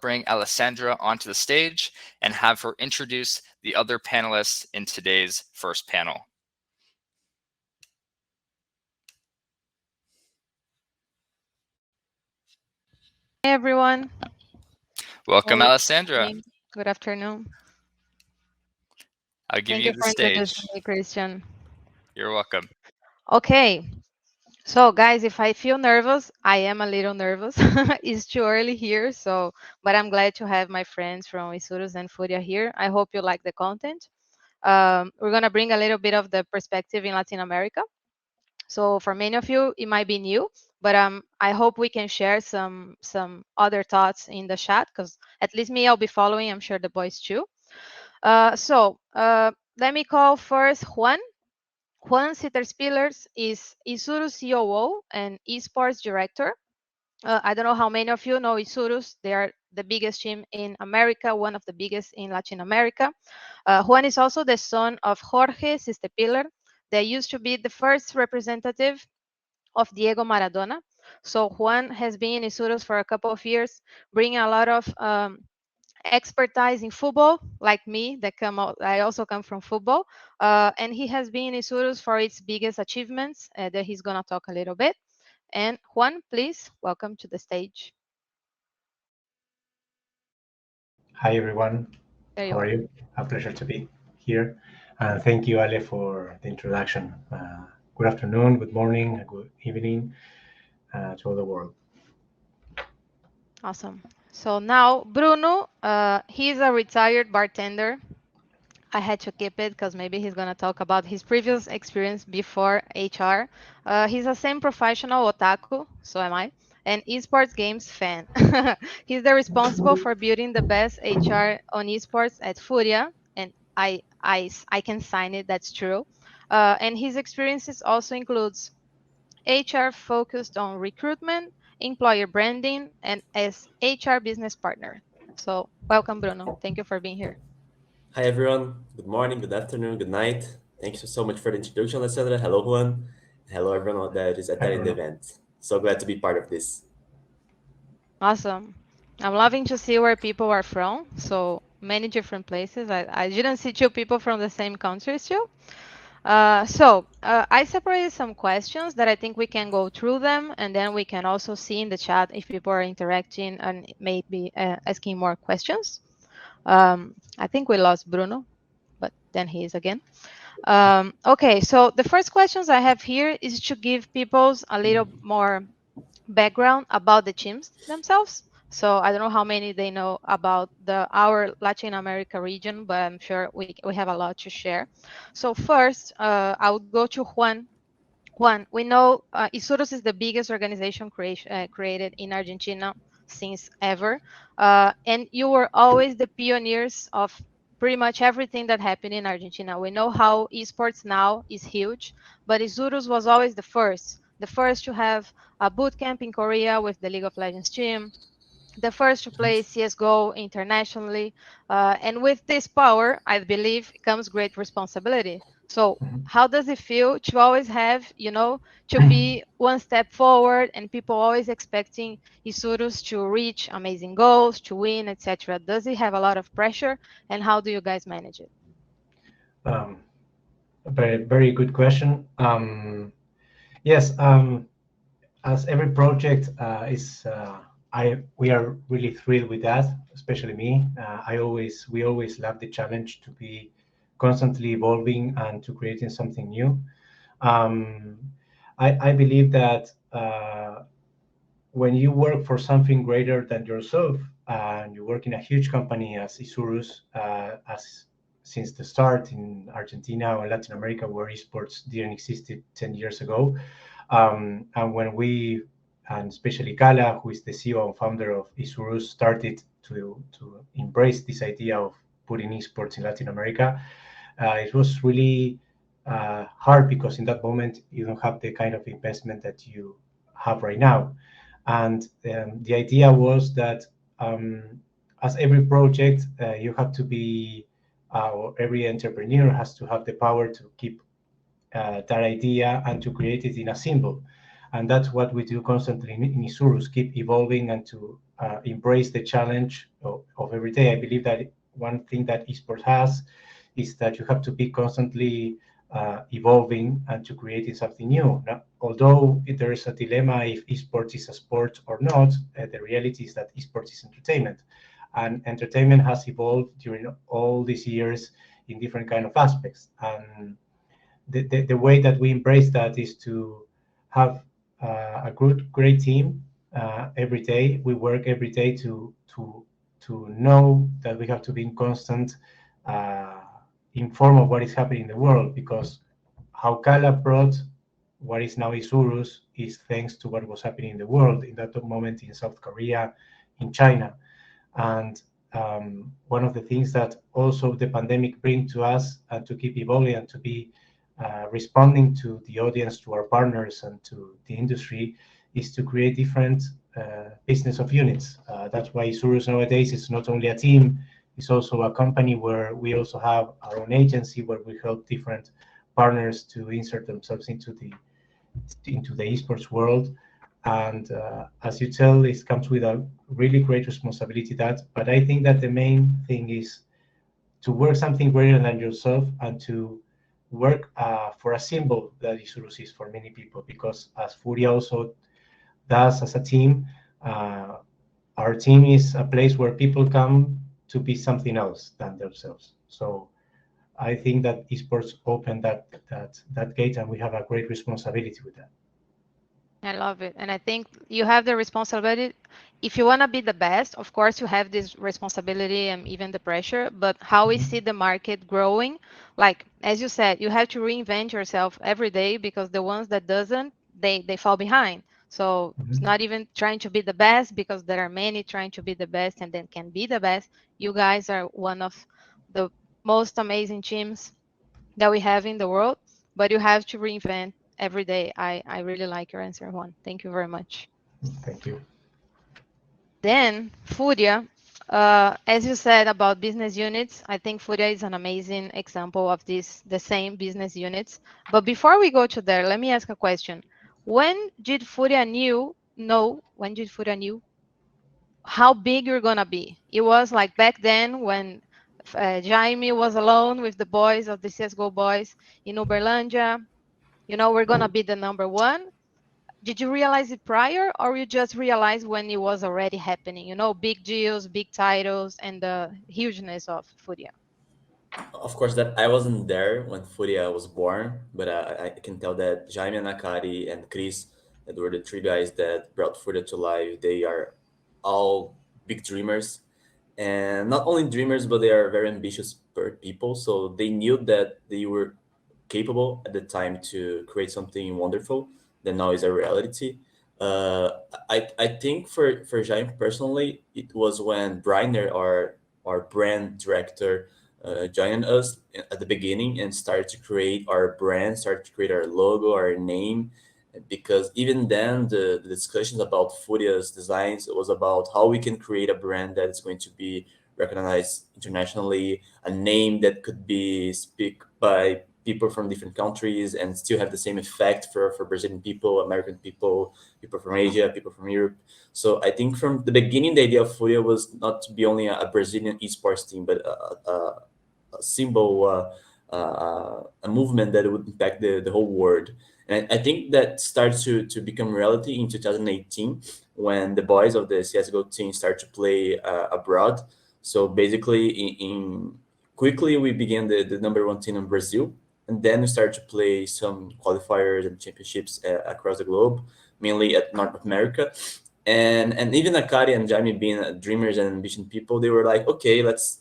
bring Alessandra onto the stage and have her introduce the other panelists in today's first panel. Hey everyone. Welcome, Hey, Alessandra. good afternoon. I'll give Thank you you the for introducing stage. me, Christian. You're welcome. Okay, so guys, if I feel nervous, I am a little nervous. It's too early here, but I'm glad to have my friends from Isurus and Furia here. I hope you like the content. We're gonna bring a little bit of the perspective in Latin America. So for many of you, it might be new, but I hope we can share some other thoughts in the chat because at least me, I'll be following. I'm sure the boys too. Let me call first Juan. Juan Sitterspillers is Isurus COO and esports director. I don't know how many of you know Isurus. They are the biggest team in America, one of the biggest in Latin America. Juan is also the son of Jorge Sitterspiller. They used to be the first representative of Diego Maradona. So Juan has been in Isurus for a couple of years, bringing a lot of expertise in football, like me, I also come from football, and he has been in Isurus for its biggest achievements that he's gonna talk a little bit. And Juan, please welcome to the stage. Hi everyone, There you how are are. you? A pleasure to be here. And thank you, Ale, for the introduction. Good afternoon, good morning, good evening to all the world. Awesome. So now Bruno, he's a retired bartender. I had to keep it because maybe he's going to talk about his previous experience before HR. He's a same professional otaku, so am I, and esports games fan. He's the responsible for building the best HR on esports at Furia, and I can sign it, that's true. And his experiences also includes HR focused on recruitment, employer branding, and as HR business partner. So welcome, Bruno. Thank you for being here. Hi everyone. Good morning, good afternoon, good night. Thank you so much for the introduction, Alessandra. Hello, Juan. Hello, everyone that is Hi, attending the Bruno. event. So glad to be part of this. Awesome. I'm loving to see where people are from. So many different places. I didn't see two people from the same countries too. I separated some questions that I think we can go through them, and then we can also see in the chat if people are interacting and maybe asking more questions. I think we lost Bruno, but then he is again. Okay, so the first questions I have here is to give people a little more background about the teams themselves. So I don't know how many they know about our Latin America region, but I'm sure we have a lot to share. So first, I would go to Juan. Juan, we know Isurus is the biggest organization created in Argentina since ever, and you were always the pioneers of pretty much everything that happened in Argentina. We know how esports now is huge, but Isurus was always the first to have a boot camp in Korea with the League of Legends team, the first to play CSGO internationally. And with this power, I believe, comes great responsibility. So, how does it feel to always have, to be one step forward and people always expecting Isurus to reach amazing goals, to win, etc.? Does it have a lot of pressure? And how do you guys manage it? A very good question. Yes, as every project we are really thrilled with that, especially me. We always love the challenge to be constantly evolving and to creating something new. Um, I believe that when you work for something greater than yourself and you work in a huge company as Isurus, as since the start in Argentina or Latin America, where esports didn't exist 10 years ago, and when we, and especially Kala, who is the CEO and founder of Isurus, started to embrace this idea of putting esports in Latin America, it was really hard because in that moment you don't have the kind of investment that you have right now. And the idea was that as every project, you have to be, or every entrepreneur has to have the power to keep that idea and to create it in a symbol. And that's what we do constantly in Isurus, keep evolving and to embrace the challenge of every day. I believe that one thing that esports has is that you have to be constantly evolving and to creating something new. Now, although there is a dilemma if esports is a sport or not, the reality is that esports is entertainment. And entertainment has evolved during all these years in different kind of aspects. And the way that we embrace that is to have a great team every day. We work every day to know that we have to be in constant inform of what is happening in the world, because how Kala brought what is now Isurus is thanks to what was happening in the world in that moment in South Korea, in China. And one of the things that also the pandemic bring to us and to keep evolving and to be responding to the audience, to our partners and to the industry is to create different business of units. That's why Isurus nowadays is not only a team, it's also a company where we also have our own agency where we help different partners to insert themselves into the esports world. And as you tell, it comes with a really great responsibility. But I think that the main thing is to work something greater than yourself and to work for a symbol that Isurus is for many people, because as Furia also does as a team, our team is a place where people come to be something else than themselves. So I think that esports open that gate, and we have a great responsibility with that. I love it. And I think you have the responsibility. If you want to be the best, of course, you have this responsibility and even the pressure. But how we see the market growing, like, as you said, you have to reinvent yourself every day, because the ones that doesn't, they fall behind. So it's not even trying to be the best, because there are many trying to be the best and then can be the best. You guys are one of the most amazing teams that we have in the world, but you have to reinvent every day. I really like your answer, Juan. Thank you very much. Thank you. Then Furia, as you said about business units, I think Furia is an amazing example of the same business units. But before we go to there, let me ask a question. When did Furia know how big you're gonna be? It was like back then when Jaime was alone with the boys of the CSGO boys in Uberlândia. We're gonna be the number one. Did you realize it prior, or you just realized when it was already happening? Big deals, big titles, and the hugeness of Furia. Of course, that I wasn't there when Furia was born, but I can tell that Jaime, Nakari, and Chris, that were the three guys that brought Furia to life. They are all big dreamers, and not only dreamers, but they are very ambitious people. So they knew that they were capable at the time to create something wonderful that now is a reality. Uh, I think for Jaime personally, it was when Briner, our brand director, joined us at the beginning and started to create our brand, started to create our logo, our name. Because even then, the discussions about Furia's designs was about how we can create a brand that is going to be recognized internationally, a name that could be speak by people from different countries and still have the same effect for Brazilian people, American people, people from Asia, people from Europe. So I think from the beginning, the idea of Furia was not to be only a Brazilian esports team, but a symbol, a movement that would impact the whole world. And I think that started to become reality in 2018 when the boys of the CSGO team started to play abroad. So basically, in quickly we began the number one team in Brazil, and then we started to play some qualifiers and championships across the globe, mainly at North America. And even Akari and Jaime being dreamers and ambition people, they were like, okay, let's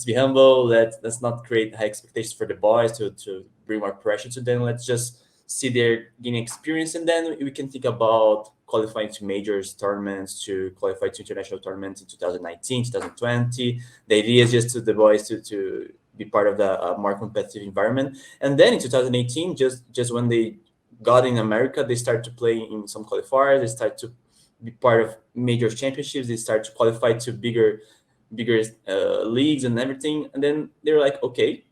be humble. Let's not create high expectations for the boys to bring more pressure to them. Let's just see their gaining experience, and then we can think about qualifying to majors tournaments, to qualify to international tournaments in 2019, 2020. The idea is just to the boys to be part of the more competitive environment. And then in 2018, just when they got in America, they started to play in some qualifiers. They started to be part of major championships. They started to qualify to bigger leagues and everything. And then they were like, okay,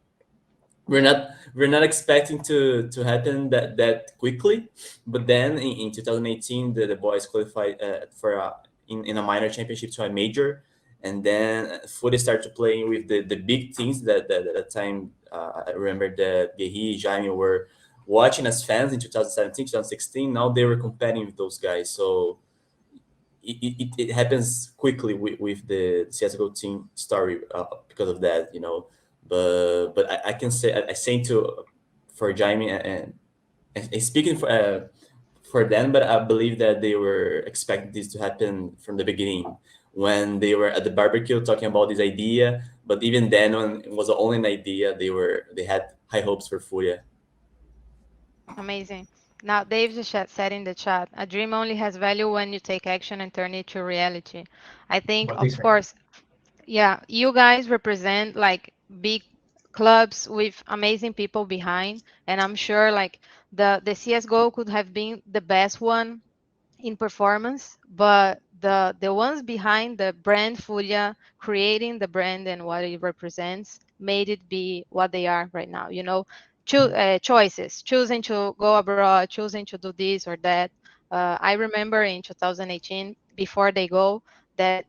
we're not expecting to happen that quickly. But then in 2018, the boys qualified for in a minor championship to a major, and then Fury started playing with the big teams that at that time. I remember that Guerri, Jaime were watching as fans in 2017, 2016. Now they were competing with those guys. So it happens quickly with the CSGO team story because of that, you know. But I can say I say to for Jaime and speaking for them, but I believe that they were expecting this to happen from the beginning when they were at the barbecue talking about this idea. But even then, when it was only an idea, they had high hopes for Furia. Amazing. Now, Dave just said in the chat, a dream only has value when you take action and turn it to reality. I think, Walt of Disney. course, yeah, you guys represent like big clubs with amazing people behind, and I'm sure like the CS:GO could have been the best one in performance, but the ones behind the brand Furia, creating the brand and what it represents, made it be what they are right now. You know, choices, choosing to go abroad, choosing to do this or that. I remember in 2018, before they go, that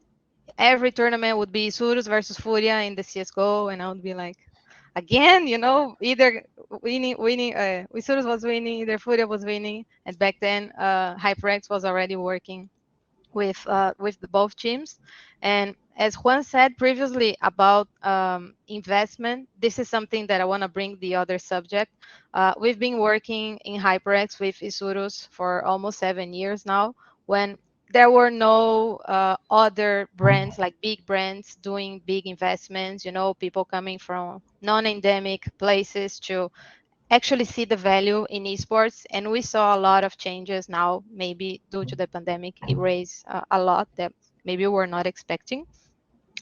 every tournament would be Isurus versus Furia in the CS:GO, and I would be like, again, you know, either winning, Isurus was winning, either Furia was winning, and back then, HyperX was already working with both teams. And as Juan said previously about investment, this is something that I want to bring the other subject. We've been working in HyperX with Isurus for almost 7 years now, when there were no other brands like big brands doing big investments, you know, people coming from non-endemic places to actually see the value in esports, and we saw a lot of changes now. Maybe due to the pandemic, it raised a lot that maybe we're not expecting.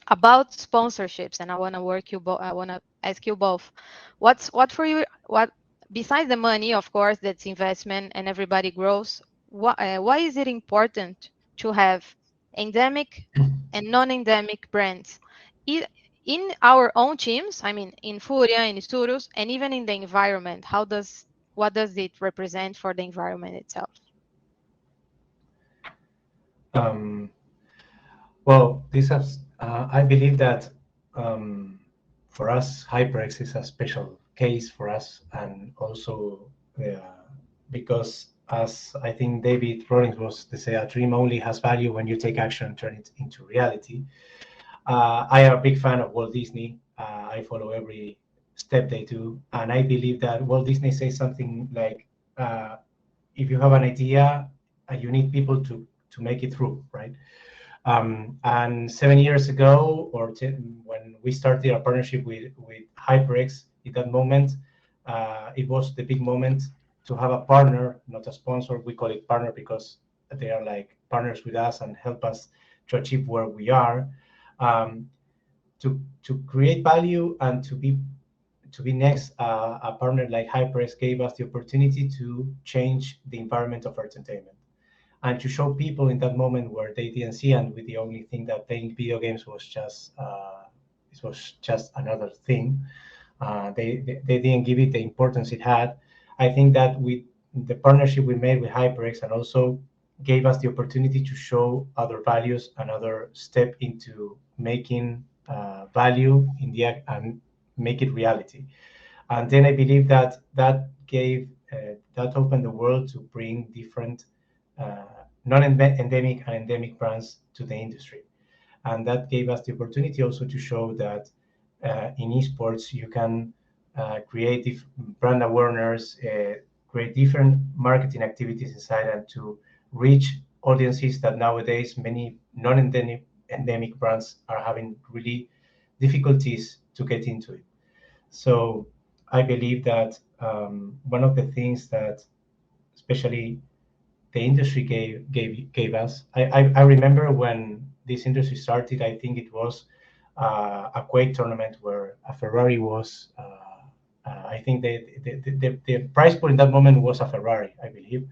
About sponsorships, and I want to work you both. I want to ask you both, what for you? What besides the money, of course, that's investment and everybody grows. Why is it important to have endemic and non-endemic brands in our own teams? I mean, in Furia, in Isurus, and even in the environment. What does it represent for the environment itself? Um, well, I believe that for us, HyperX is a special case for us, and also because, as I think David Rollins was to say, a dream only has value when you take action and turn it into reality. I am a big fan of Walt Disney. I follow every step they do, and I believe that Walt Disney says something like, "If you have an idea, you need people to make it through, right?" And 7 years ago, when we started our partnership with HyperX, at that moment, it was the big moment to have a partner, not a sponsor. We call it partner because they are like partners with us and help us to achieve where we are. Um, to create value and to be next, a partner like HyperX gave us the opportunity to change the environment of entertainment and to show people in that moment where they didn't see, and with the only thing that playing video games was just it was just another thing. They didn't give it the importance it had. I think that with the partnership we made with HyperX and also gave us the opportunity to show other values, another step into making value in the act and make it reality. And then I believe that that opened the world to bring different uh, non-endemic and endemic brands to the industry. And that gave us the opportunity also to show that in esports you can create brand awareness, create different marketing activities inside, and to reach audiences that nowadays many non-endemic brands are having really difficulties to get into it. So I believe that one of the things that especially the industry gave us. I remember when this industry started. I think it was a Quake tournament where a Ferrari was. I think the prize pool in that moment was a Ferrari. I believe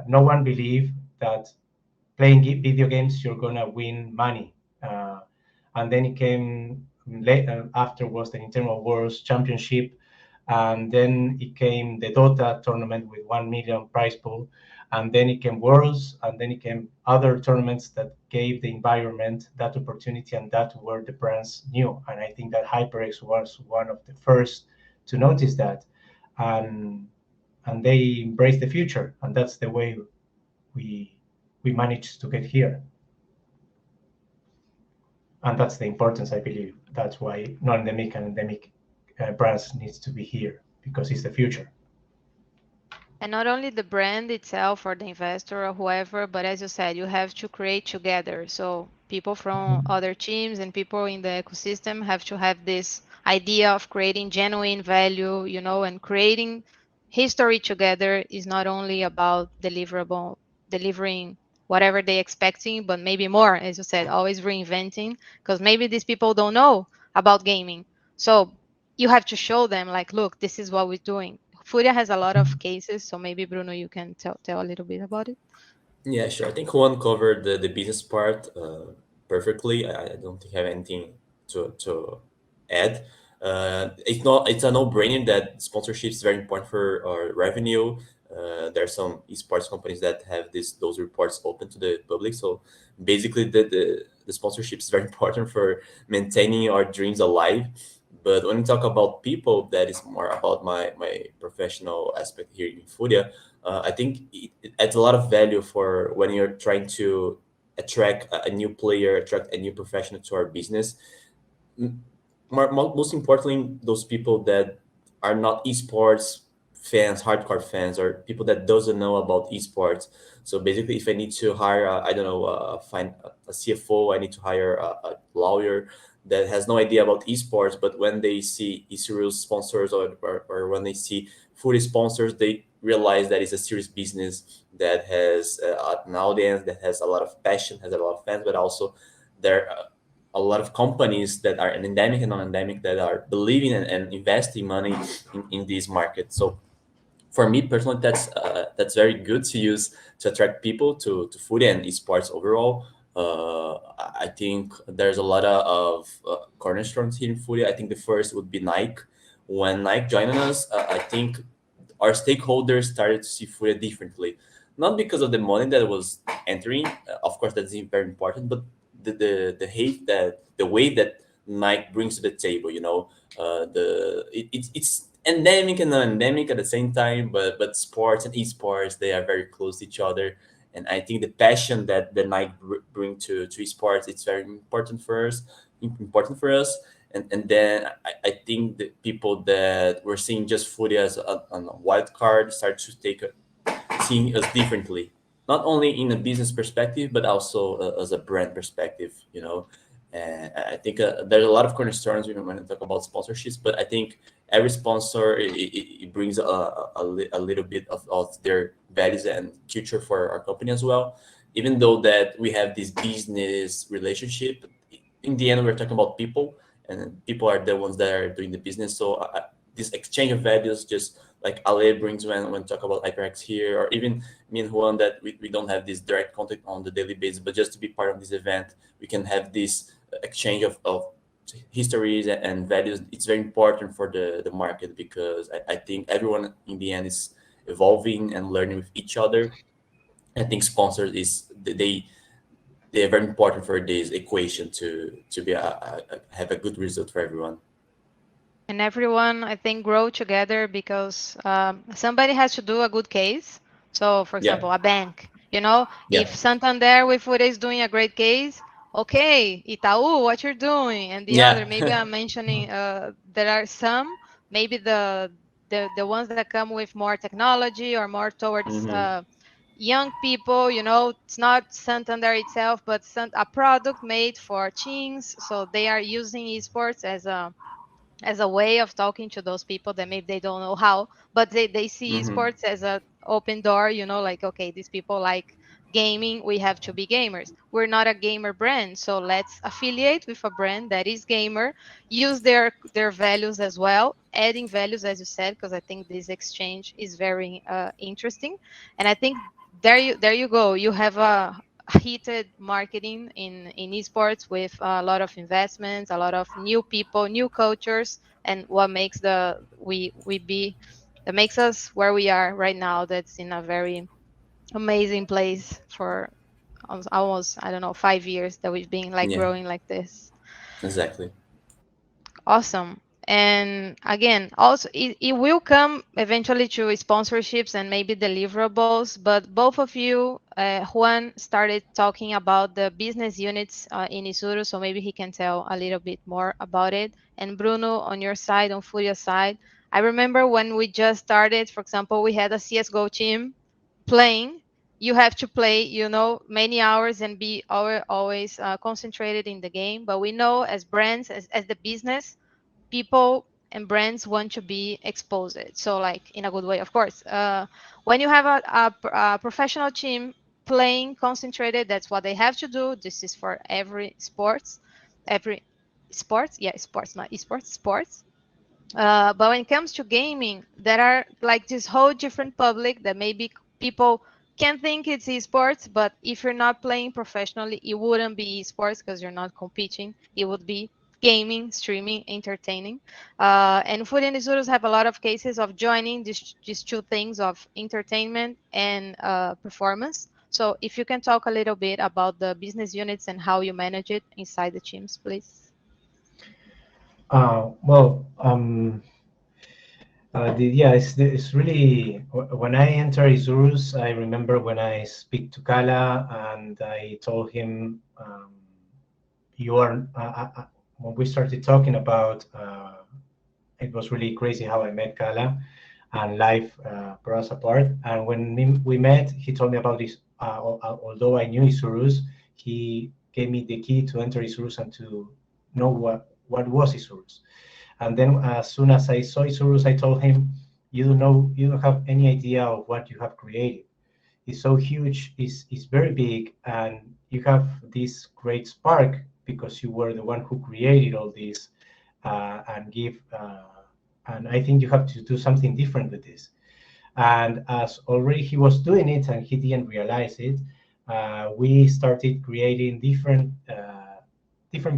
no one believed that playing video games you're gonna win money. And then it came later after was the Internal Wars Championship, And then it came the Dota tournament with 1 million prize pool, and then it came Worlds, and then it came other tournaments that gave the environment that opportunity, and that where the brands knew. And I think that HyperX was one of the first to notice that, and they embrace the future, and that's the way we managed to get here. And that's the importance, I believe. That's why non-endemic and endemic brands needs to be here, because it's the future. And not only the brand itself or the investor or whoever, but as you said, you have to create together. So people from other teams and people in the ecosystem have to have this idea of creating genuine value, and creating history together is not only about delivering whatever they're expecting, but maybe more, as you said, always reinventing, because maybe these people don't know about gaming. So you have to show them, like, look, this is what we're doing. Furia has a lot of cases, so maybe Bruno, you can tell a little bit about it. Yeah, sure. I think Juan covered the business part perfectly. I don't think I have anything to add. It's a no-brainer that sponsorship is very important for our revenue. There are some esports companies that have those reports open to the public. So basically, the sponsorship is very important for maintaining our dreams alive. But when we talk about people, that is more about my professional aspect here in Furia. I think it adds a lot of value for when you're trying to attract a new player, attract a new professional to our business. Most importantly, those people that are not esports fans, hardcore fans, or people that doesn't know about esports. So basically, if I need to hire, I don't know, find a CFO, I need to hire a lawyer that has no idea about esports, but when they see Isurus sponsors or when they see Furia sponsors, they realize that it's a serious business that has an audience, that has a lot of passion, has a lot of fans, but also there are a lot of companies that are endemic and non-endemic that are believing and investing money in this market. So for me personally, that's very good to use to attract people to Furia and esports overall. I think there's a lot of cornerstones here in Furia. I think the first would be Nike. When Nike joined us, I think our stakeholders started to see Furia differently, not because of the money that was entering. Of course, that's very important, but the hate that the way that Nike brings to the table. It's endemic and non-endemic at the same time, but sports and esports, they are very close to each other. And I think the passion that the Nike bring to esports, it's very important for us. And then I think the people that were seeing just Furia as a wild card start to seeing us differently, not only in a business perspective but also as a brand perspective. And I think there's a lot of cornerstones when we talk about sponsorships, but I think every sponsor it brings a little bit of their values and culture for our company as well. Even though that we have this business relationship, in the end we're talking about people, and people are the ones that are doing the business. So this exchange of values, just like Ale brings when talk about HyperX here, or even me and Juan, that we don't have this direct contact on the daily basis, but just to be part of this event, we can have this exchange of histories and values. It's very important for the market, because I think everyone in the end is evolving and learning with each other. I think sponsors they are very important for this equation to be have a good result for everyone. And everyone, I think, grow together, because somebody has to do a good case. So, for example, Yeah, a bank, yeah. if Santander with Furia is doing a great case, okay, Itaú, what you're doing, and the other, maybe Yeah. I'm mentioning, there are some, maybe the ones that come with more technology or more towards Hmm. young people, it's not Santander itself, but a product made for teens. So they are using esports as a way of talking to those people that maybe they don't know how, but they see Hmm. esports as an open door, like, okay, these people like gaming, we have to be gamers. We're not a gamer brand, so let's affiliate with a brand that is gamer, use their values as well, adding values, as you said, because I think this exchange is very interesting. And I think there you go, you have a heated marketing in esports with a lot of investments, a lot of new people, new cultures, and what makes that makes us where we are right now. That's in a very amazing place for almost, I don't know, 5 years that we've been like Yeah, growing like this. exactly. Awesome. And again, also it will come eventually to sponsorships and maybe deliverables, but both of you, Juan started talking about the business units in Isurus, so maybe he can tell a little bit more about it. And Bruno, on your side, on Furia side, I remember when we just started, for example, we had a CSGO team playing. You have to play, many hours and be always concentrated in the game. But we know as brands, as the business, people and brands want to be exposed. So like in a good way, of course. When you have a professional team playing concentrated, that's what they have to do. This is for every sports, sports, not esports, sports. But when it comes to gaming, there are like this whole different public that maybe people can think it's esports, but if you're not playing professionally, it wouldn't be esports because you're not competing. It would be gaming, streaming, entertaining. And Food and Isurus have a lot of cases of joining these two things of entertainment and performance. So if you can talk a little bit about the business units and how you manage it inside the teams, please. Well, it's really, when I enter Isurus, I remember when I speak to Kala and I told him, you are, when we started talking about, it was really crazy how I met Kala and life brought us apart. And when we met, he told me about this, although I knew Isurus, he gave me the key to enter Isurus and to know what was Isurus. And then as soon as I saw Isurus, I told him, you don't have any idea of what you have created. It's so huge, it's very big, and you have this great spark because you were the one who created all this and I think you have to do something different with this. And as already he was doing it and he didn't realize it, we started creating different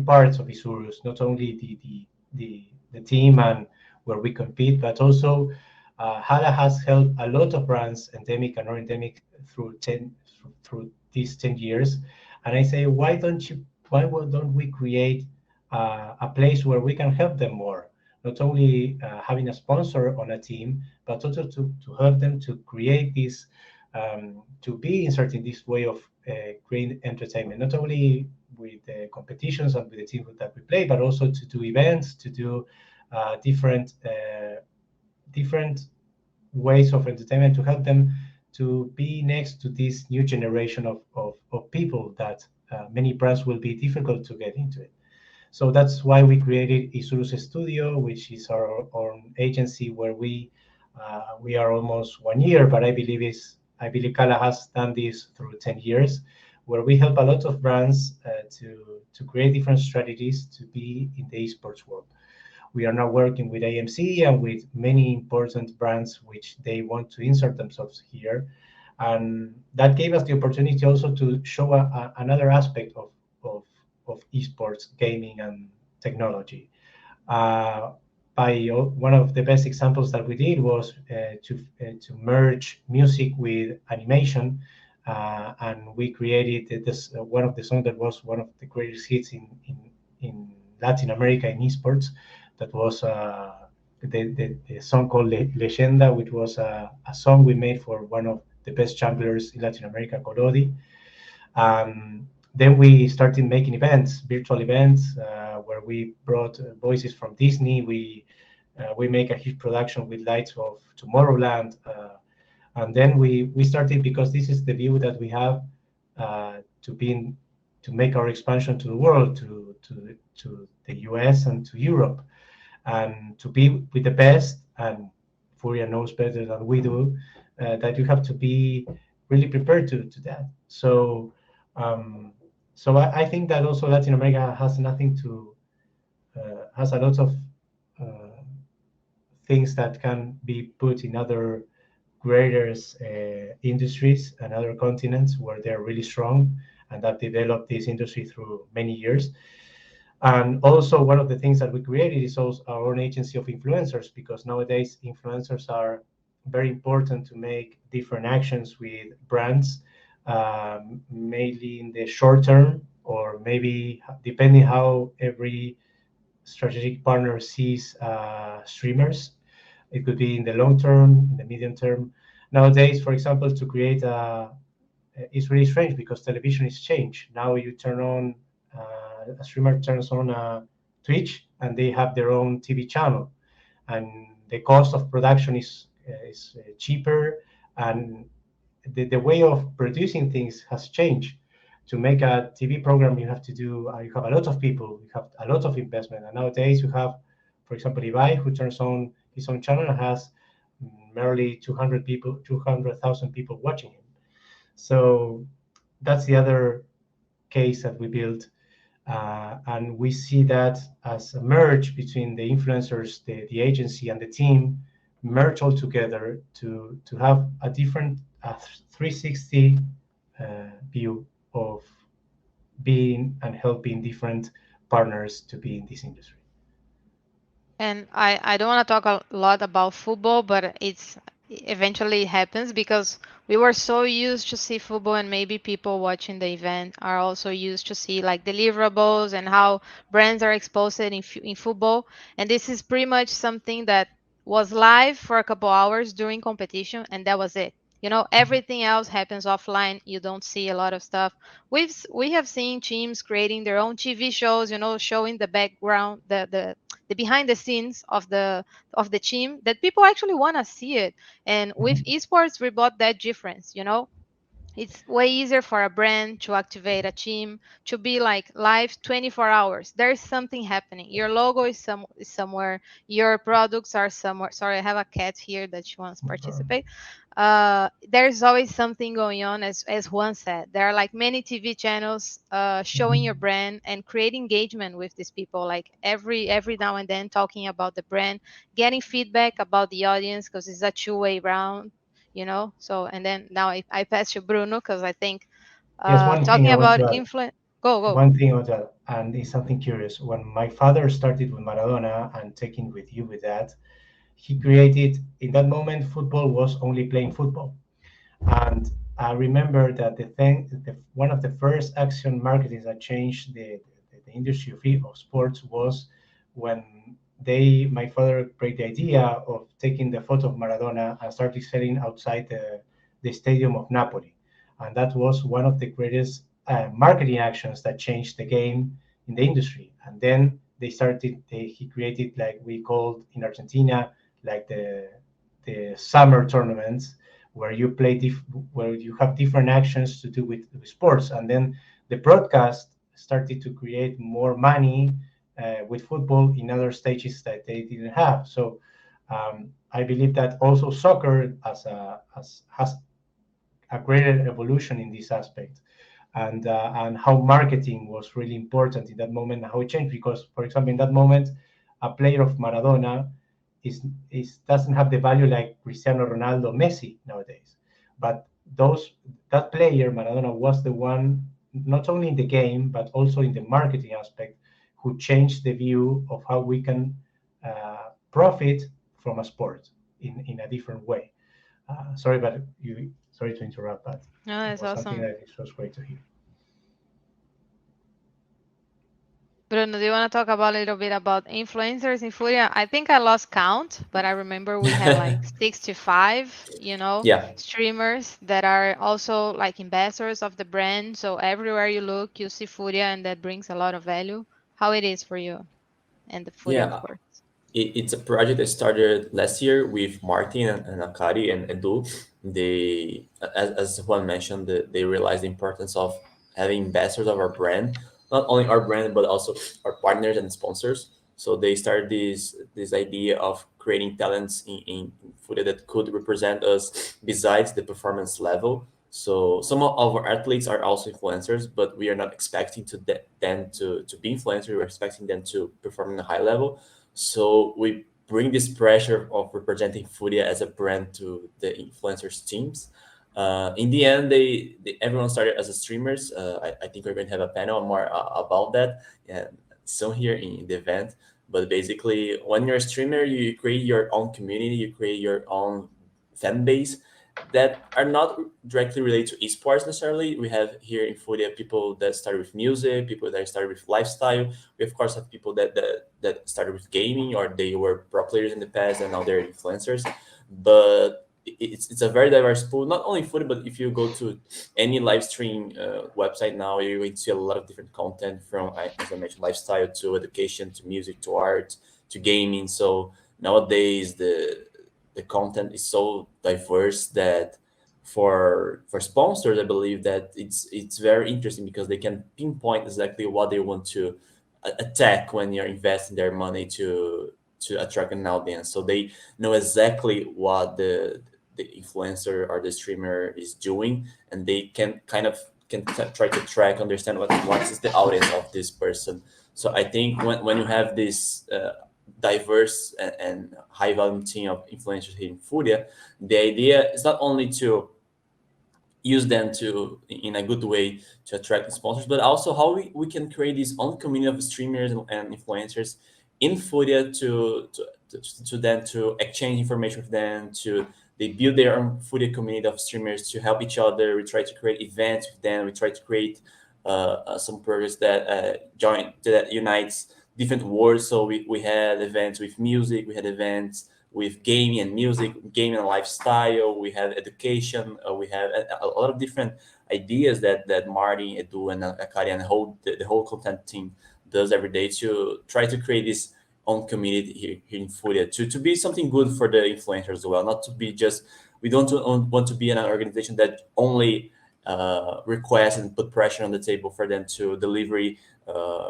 parts of Isurus, not only the team and where we compete, but also Hala has helped a lot of brands, endemic and non-endemic, through these 10 years. And I say, why don't we create a place where we can help them more? Not only having a sponsor on a team, but also to help them to create this, to be inserted in this way of creating entertainment, not only with the competitions and with the team that we play, but also to do events, to do different ways of entertainment to help them to be next to this new generation of people that many brands will be difficult to get into it. So that's why we created Isurus Studio, which is our own agency where we are almost 1 year, but I believe Kala has done this through 10 years, where we help a lot of brands to create different strategies to be in the esports world. We are now working with AMC and with many important brands which they want to insert themselves here. And that gave us the opportunity also to show another aspect of esports, gaming, and technology. One of the best examples that we did was to merge music with animation, and we created this one of the songs that was one of the greatest hits in Latin America in esports. That was the song called Leyenda, which was a song we made for one of the best champions in Latin America, Corodi. Then we started making events, virtual events, where we brought voices from Disney. We make a huge production with lights of Tomorrowland. And then we started, because this is the view that we have, to make our expansion to the world, to the US and to Europe, and to be with the best. And Furia knows better than we do that you have to be really prepared to that. So I think that also Latin America has has a lot of things that can be put in other greater industries and other continents where they're really strong and that developed this industry through many years. And also one of the things that we created is also our own agency of influencers, because nowadays influencers are very important to make different actions with brands, mainly in the short term, or maybe depending how every strategic partner sees streamers. It could be in the long term, in the medium term. Nowadays, for example, to create it's really strange because television is changed. Now you turn on, a streamer turns on Twitch and they have their own TV channel. And the cost of production is cheaper, and the way of producing things has changed. To make a TV program, you have to do, you have a lot of people, you have a lot of investment. And nowadays you have, for example, Ibai, who turns on his own channel and has merely 200,000 people watching him. So that's the other case that we built. And we see that as a merge between the influencers, the agency, and the team, merge all together to have a different 360 view of being and helping different partners to be in this industry. And I don't want to talk a lot about football, but it's eventually happens because we were so used to see football, and maybe people watching the event are also used to see like deliverables and how brands are exposed in football. And this is pretty much something that was live for a couple hours during competition, and that was it. Everything else happens offline. You don't see a lot of stuff. We have seen teams creating their own TV shows, showing the background, the behind the scenes of the team, that people actually want to see it. And with esports, we bought that difference. It's way easier for a brand to activate a team to be like live 24 hours. There's something happening. Your logo is somewhere. Your products are somewhere. Sorry, I have a cat here that she wants to participate. There's always something going on, as Juan said. There are like many TV channels showing your brand and create engagement with these people, like every now and then talking about the brand, getting feedback about the audience, because it's a two-way round. So, and then now I pass to Bruno, because I think Yes, one thing talking I want about to add. influence. Go. One thing I want to add, and it's something curious. When my father started with Maradona and taking with you with that, he created, in that moment, football was only playing football. And I remember that one of the first action marketing that changed the industry of sports was when my father created the idea of taking the photo of Maradona and started selling outside the stadium of Napoli. And that was one of the greatest marketing actions that changed the game in the industry. And then he created, like we called in Argentina, like the summer tournaments, where you where you have different actions to do with sports. And then the broadcast started to create more money with football in other stages that they didn't have. So I believe that also soccer has a greater evolution in this aspect, and how marketing was really important in that moment, how it changed. Because, for example, in that moment, a player of Maradona doesn't have the value like Cristiano Ronaldo, Messi nowadays. But that player, Maradona, was the one, not only in the game but also in the marketing aspect, who changed the view of how we can profit from a sport in a different way. Sorry to interrupt, but No, it that's was something awesome. that it was great to hear. Bruno, do you want to talk about a little bit about influencers in Furia? I think I lost count, but I remember we had like 65, Yeah. streamers that are also like ambassadors of the brand. So everywhere you look, you see Furia, and that brings a lot of value. How it is for you and the Furia, of Yeah. course. It's a project that started last year with Martin and Akari and Edu. They, as Juan mentioned, they realized the importance of having ambassadors of our brand, not only our brand but also our partners and sponsors. So they started this idea of creating talents in footage that could represent us besides the performance level. So some of our athletes are also influencers, but we are not expecting them to be influencers. We're expecting them to perform in a high level. So we bring this pressure of representing Furia as a brand to the influencers teams. In the end, everyone started as a streamers. I think we're going to have a panel more about that. And soon here in the event. But basically, when you're a streamer, you create your own community, you create your own fan base that are not directly related to esports necessarily. We have here in Furia people that started with music, people that started with lifestyle. We of course have people that started with gaming, or they were pro players in the past and now they're influencers. But it's a very diverse pool, not only Furia, but if you go to any live stream website now, you're going to see a lot of different content from, as I mentioned, lifestyle to education to music to art to gaming. So nowadays the content is so diverse that for sponsors, I believe that it's very interesting because they can pinpoint exactly what they want to attack when you're investing their money to attract an audience. So they know exactly what the influencer or the streamer is doing, and they can kind of try to track, understand what is the audience of this person. So I think when you have this diverse and high volume team of influencers here in Furia, the idea is not only to use them to in a good way to attract sponsors, but also how we can create this own community of streamers and influencers in Furia to them, to exchange information with them, to they build their own Furia community of streamers to help each other. We try to create events with them. We try to create some projects that unites different worlds. So we had events with music, we had events with gaming and music, gaming and lifestyle. We have education. We have a lot of different ideas that Martin, Edu, and Akari and the whole content team does every day to try to create this own community here in Furia to be something good for the influencers as well. Not to be just, we don't want to be an organization that only requests and put pressure on the table for them to deliver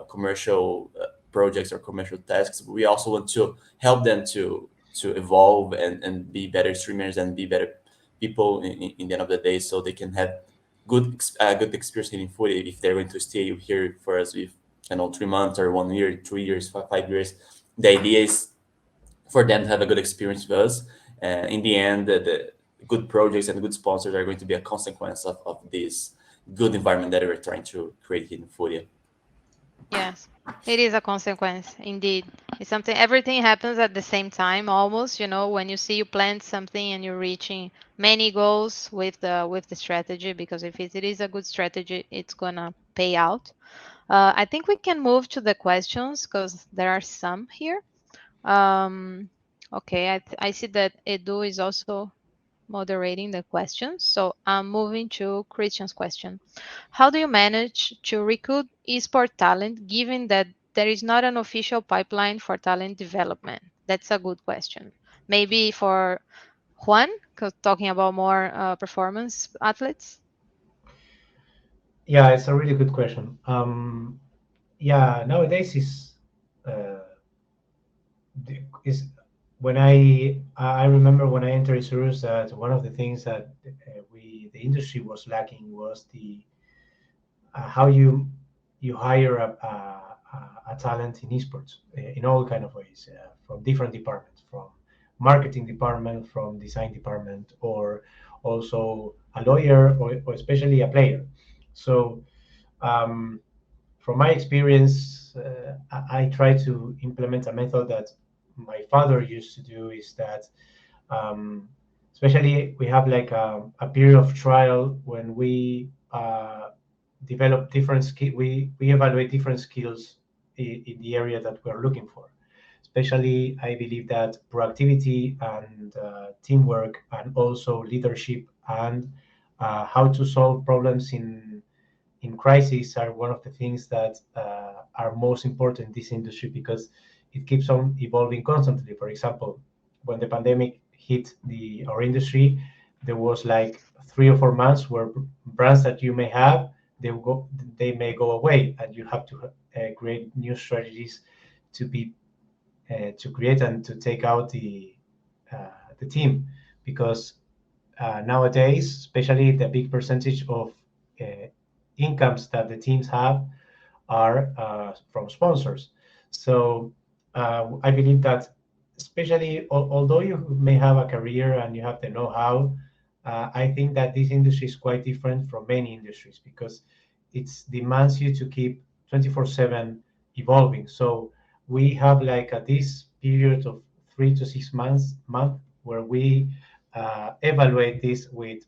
commercial projects or commercial tasks. We also want to help them to evolve and be better streamers and be better people in the end of the day, so they can have good experience in Furia if they're going to stay here for us with 3 months or 1 year, 3 years, 5 years. The idea is for them to have a good experience with us. In the end, the good projects and good sponsors are going to be a consequence of this good environment that we're trying to create in Furia. Yes, it is a consequence, indeed. It's something, everything happens at the same time almost, when you see you plant something and you're reaching many goals with the strategy, because if it is a good strategy, it's gonna pay out. I think we can move to the questions because there are some here. Okay, I see that Edu is also moderating the questions. So I'm moving to Christian's question. How do you manage to recruit esport talent given that there is not an official pipeline for talent development? That's a good question. Maybe for Juan, talking about more performance athletes. Yeah, it's a really good question. Yeah, nowadays is when I remember when I entered Isurus that one of the things that the industry was lacking was the how you hire a talent in esports in all kind of ways, from different departments, from marketing department, from design department, or also a lawyer, or especially a player. So from my experience, I try to implement a method that my father used to do, is that especially we have like a period of trial when we develop different we evaluate different skills in the area that we're looking for. Especially, I believe that proactivity and teamwork, and also leadership, and how to solve problems in crisis are one of the things that are most important in this industry, because it keeps on evolving constantly. For example, when the pandemic hit our industry, there was like 3 or 4 months where brands that you may have, they may go away, and you have to create new strategies to create and to take out the team, because nowadays, especially the big percentage of incomes that the teams have are from sponsors. So I believe that, especially although you may have a career and you have the know-how, I think that this industry is quite different from many industries, because it demands you to keep 24/7 evolving. So we have like this period of 3 to 6 months where we evaluate this with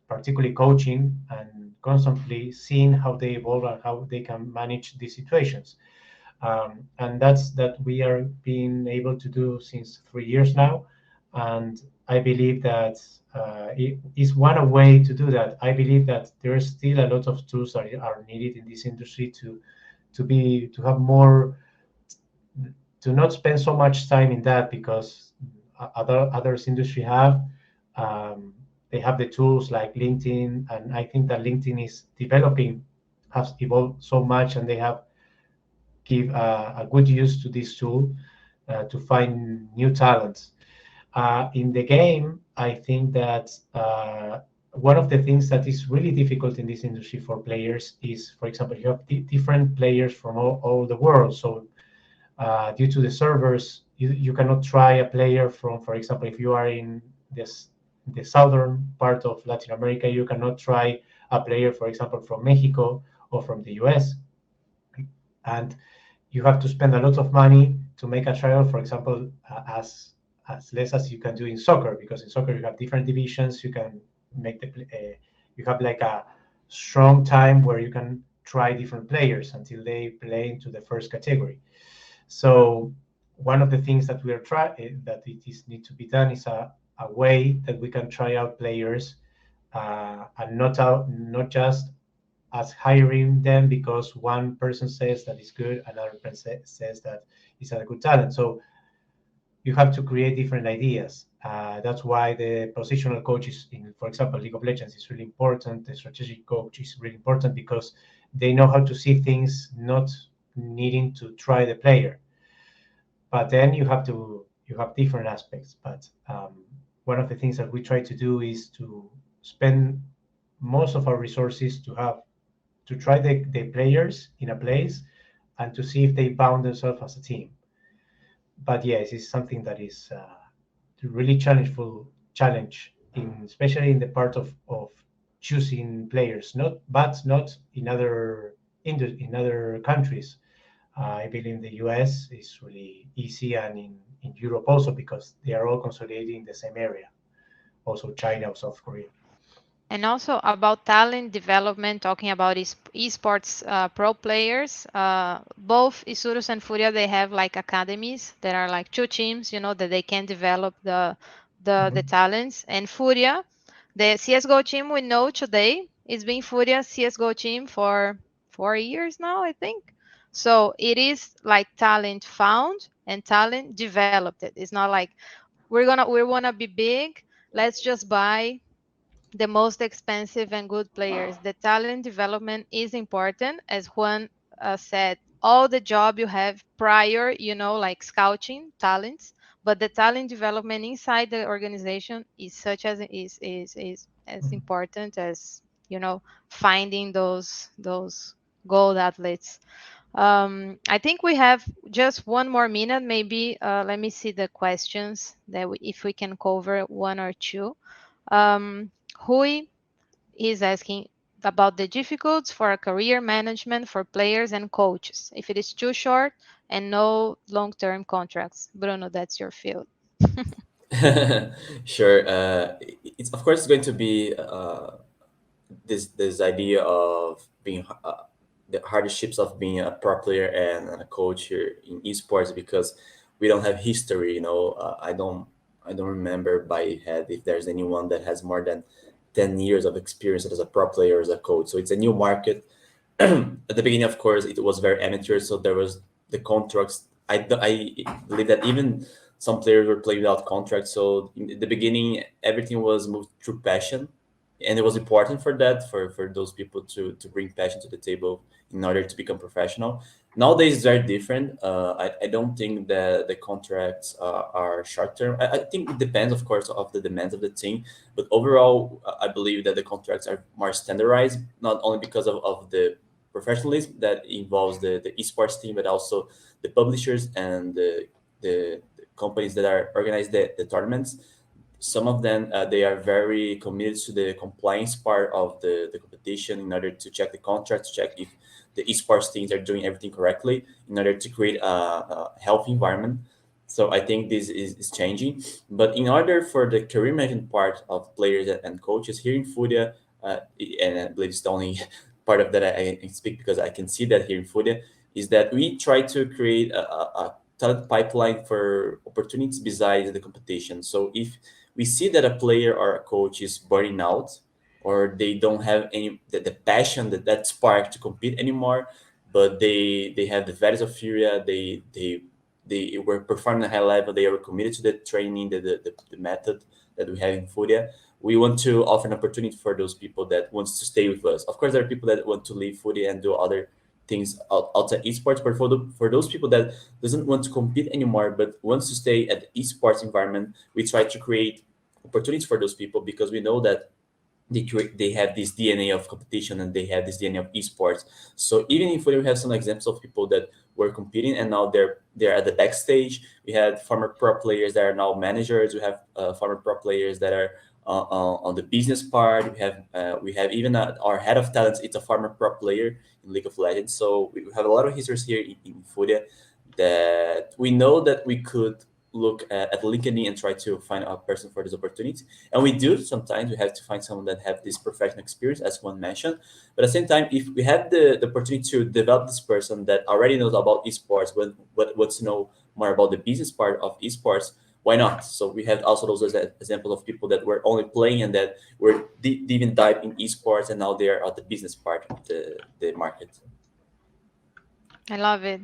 particularly coaching and constantly seeing how they evolve and how they can manage these situations. And that's that we are being able to do since 3 years now. And I believe that it is one way to do that. I believe that there is still a lot of tools that are needed in this industry to have more, to not spend so much time in that, because others industry have they have the tools like LinkedIn, and I think that LinkedIn is developing, has evolved so much, and they have give a good use to this tool to find new talents. In the game, I think that one of the things that is really difficult in this industry for players is, for example, you have different players from all the world. So due to the servers, you cannot try a player from, for example, if you are in the southern part of Latin America, you cannot try a player, for example, from Mexico or from the US. And you have to spend a lot of money to make a trial, for example, as less as you can do in soccer, because in soccer you have different divisions. You can make you have like a strong time where you can try different players until they play into the first category. So one of the things that we are trying, that it is need to be done, is a way that we can try out players and not just as hiring them because one person says that is good, another person says that is a good talent. So you have to create different ideas. That's why the positional coaches in, for example, League of Legends is really important. The strategic coach is really important because they know how to see things, not needing to try the player. But then you have different aspects. But one of the things that we try to do is to spend most of our resources to try the players in a place and to see if they bound themselves as a team. But yes, it's something that is really challenge, especially in the part of choosing players. Not in other countries. I believe in the US is really easy, and in Europe also, because they are all consolidating in the same area. Also China or South Korea. And also about talent development, talking about esports pro players, both Isurus and Furia, they have like academies that are like 2 teams, that they can develop the talents. And Furia, the CSGO team we know today, is being Furia CSGO team for 4 years now, I think. So it is like talent found and talent developed. It's not like we want to be big, let's just buy the most expensive and good players. The talent development is important, as Juan said. All the job you have prior, like scouting talents, but the talent development inside the organization is such as is as important as finding those gold athletes. I think we have just one more minute, maybe. Let me see the questions if we can cover one or two. Rui is asking about the difficulties for career management for players and coaches if it is too short and no long-term contracts. Bruno, that's your field. Sure. It's of course going to be this idea of being the hardships of being a pro player and a coach here in esports, because we don't have history. I don't remember by head if there's anyone that has more than 10 years of experience as a pro player, as a coach. So it's a new market. At the beginning, of course, it was very amateur, so there was the contracts. I believe that even some players were playing without contracts. So in the beginning, everything was moved through passion, and it was important for that, for those people to bring passion to the table in order to become professional. Nowadays, it's very different. I don't think that the contracts are short term. I think it depends, of course, of the demands of the team. But overall, I believe that the contracts are more standardized, not only because of the professionalism that involves the esports team, but also the publishers and the companies that are organize the tournaments. Some of them, they are very committed to the compliance part of the competition in order to check the contracts, check if the esports teams are doing everything correctly in order to create a healthy environment. So I think this is changing. But in order for the career management part of players and coaches here in Furia, and I believe it's the only part of that I speak because I can see that here in Furia, is that we try to create a talent pipeline for opportunities besides the competition. So if we see that a player or a coach is burning out, or they don't have the passion, that spark to compete anymore, but they have the values of Furia, they were performing at a high level, they were committed to the training, the method that we have in Furia. We want to offer an opportunity for those people that wants to stay with us. Of course, there are people that want to leave Furia and do other things outside esports, but for those people that doesn't want to compete anymore but wants to stay at the esports environment, we try to create opportunities for those people because we know that they have this DNA of competition and they have this DNA of esports. So even if we have some examples of people that were competing and now they're at the backstage, we had former pro players that are now managers. We have former pro players that are on the business part. We have even our head of talents. It's a former pro player in League of Legends. So we have a lot of histories here in Furia that we know that we could look at LinkedIn and try to find a person for this opportunity. And we do sometimes. We have to find someone that have this professional experience, as one mentioned. But at the same time, if we have the opportunity to develop this person that already knows about esports, wants to know more about the business part of esports, why not? So we have also those examples of people that were only playing and that were even dive in esports, and now they are at the business part of the market. I love it.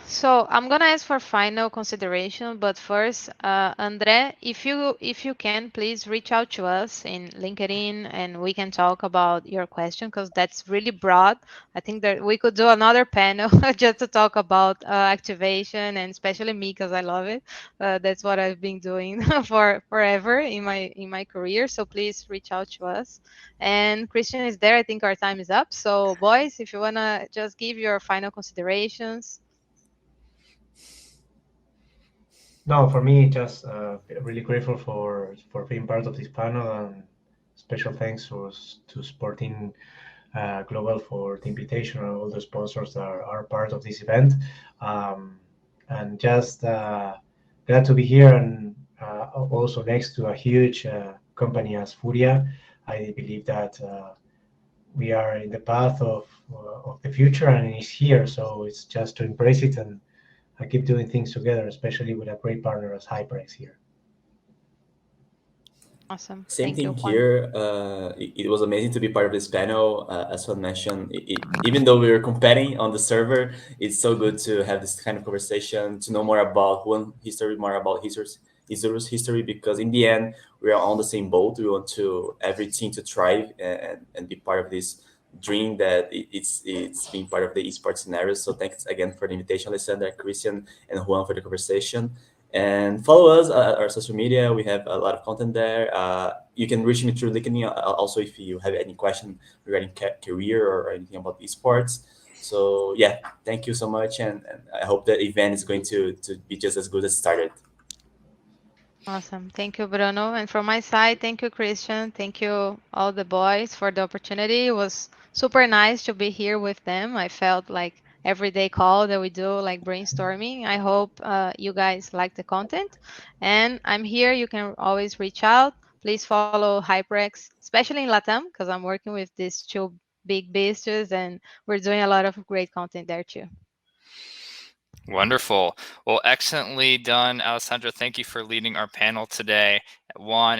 So I'm gonna ask for final consideration, but first, Andre, if you can, please reach out to us in LinkedIn and we can talk about your question because that's really broad. I think that we could do another panel just to talk about activation, and especially me because I love it. That's what I've been doing for forever in my career. So please reach out to us. And Christian is there. I think our time is up. So boys, if you wanna just give your final considerations. No, for me, just really grateful for being part of this panel, and special thanks to SportIn Global for the invitation and all the sponsors that are part of this event. And just glad to be here, and also next to a huge company as Furia. I believe that we are in the path of the future, and it's here. So it's just to embrace it and keep doing things together, especially with a great partner as HyperX here. Awesome. Same Thank thing you, Juan. here. It was amazing to be part of this panel. As Juan mentioned, even though we were competing on the server, it's so good to have this kind of conversation, to know more about Juan history, more about Isurus history, because in the end, we are on the same boat. We want every team to thrive and be part of this dream that it's being part of the esports scenario. So thanks again for the invitation, Alessandra, Christian, and Juan for the conversation. And follow us at our social media. We have a lot of content there. You can reach me through LinkedIn also if you have any question regarding career or anything about esports. So yeah, thank you so much, and I hope the event is going to be just as good as it started. Awesome. Thank you, Bruno. And from my side, thank you, Christian. Thank you, all the boys, for the opportunity. It was super nice to be here with them. I felt like everyday call that we do, like brainstorming. I hope you guys like the content. And I'm here. You can always reach out. Please follow HyperX, especially in Latam, because I'm working with these two big beasts and we're doing a lot of great content there too. Wonderful. Well, excellently done, Alessandra. Thank you for leading our panel today. Juan